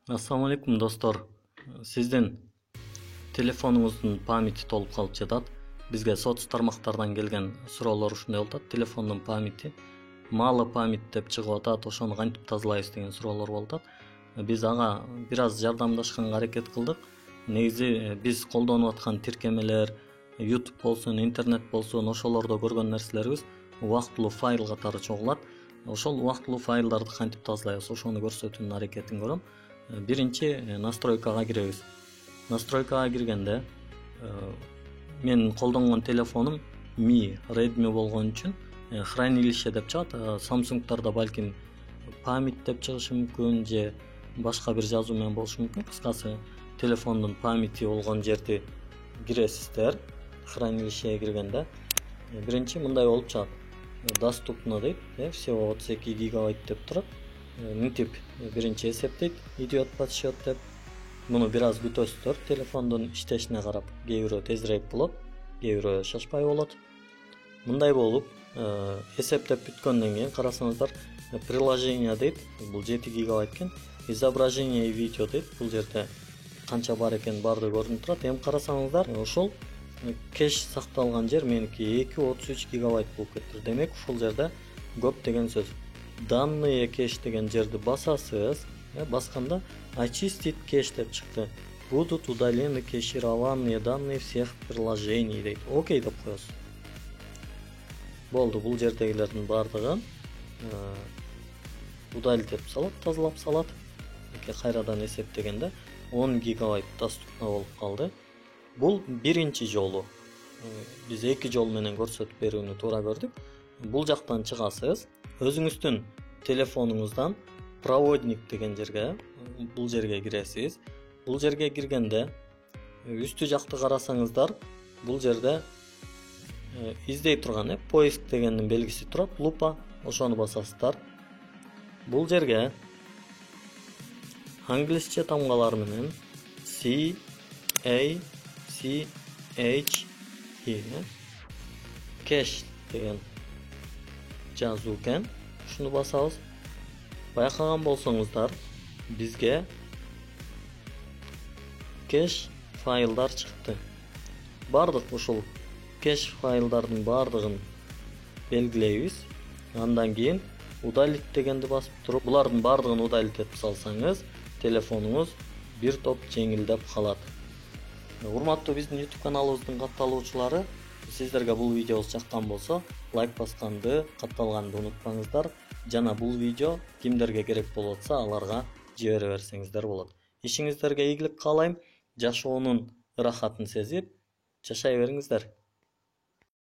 Assalamu alaikum dostlar. Sizden telefonunuzun pameti tolup kalıp жатат. Bizge соц тармактардан келген суроолор ушундай болуп атат. Телефондун памяти мало память деп чыгып атат. Ошону кантип тазалайбыз деген суроолор болуп атат. Биз ага бир аз жардамдашканга аракет кылдык. Негизи биз колдонуп аткан тиркемелер, YouTube болсун, интернет болсун, ошолордо көргөн нерселерибиз убактылуу файл катары чогулат. Ошол убактылуу файлдарды кантип тазалайбыз, ошону көрсөтүүнүн аракетин көрөм. Биринчи настройкага киребиз. Настройкага киргенде мен колдонгон телефонум Mi, Redmi болгон үчүн хранилище деп чыгат. Samsung'дарда балким память деп чыгышы мүмкүн же башка бир жазуу менен болушу мүмкүн. Кыскасы, телефондун памяти болгон жерди киресиздер. Хранилищеге киргенде биринчи мындай болуп чыгат. Доступно дейт, всего 32 гигабайт деп турат. Мынтип биринчи эсептейт, идет подсчет деп. Муну бир аз күтөсүздөр, телефондун иштешине карап, кээ бирөө тезирээк болот, кээ бирөө шашпай болот. Мындай болуп, эсептеп бүткөндөн кийин карасаңыздар, приложение дейт, бул 7 гигабайт экен, изображение и видео дейт, бул жерде канча бар экен баардыгы көрүнүп турат. Эми карасаңыздар, ошол кеш сакталган жер меники 2,33 гигабайт болуп кетти. Демек, ушул жерде көп деген сөз. Данные кеш деген жерди басасыз, басканда очистить кеш деп чыкты. Будут удалены кешированные данные всех приложений дейт. Окей деп коесуз. Болду, бул жердегилердин баардыгын удалить деп салат, тазалап салат. Кайрадан эсептегенде 10 гигабайт доступна болуп калды. Бул биринчи жолу. Биз эки жол менен көрсөтүп берүүнү туура көрдүк. Бул жактан чыгасыз, өзүңүздүн телефонуңуздан проводник деген жерге, бул жерге киресиз. Бул жерге киргенде үстү жакты карасаңыздар, бул жерде издей турган поиск дегендин белгиси турат, лупа, ошону басасыздар. Бул жерге англисче тамгалар менен cache деген жазуу экен. Ушуну басабыз. Байкаган болсоңуздар, бизге кеш файлдар чыкты. Бардык ушул кеш файлдардын бардыгын белгилейбиз. Андан кийин удалить дегенди басып туруп, булардын бардыгын удалить этип салсаңыз, телефонуңуз бир топ жеңилдеп калат. Урматтуу биздин YouTube каналыбыздын катталуучулары, сиздерге бул видеобуз жаккан болсо, лайк басканды, катталганды унутпаңыздар. Жана бул видео кимдерге керек болуп атса, аларга жибере берсеңиздер болот. Ишиңиздерге ийгилик каалайм, жашоонун ырахатын сезип жашай бериңиздер.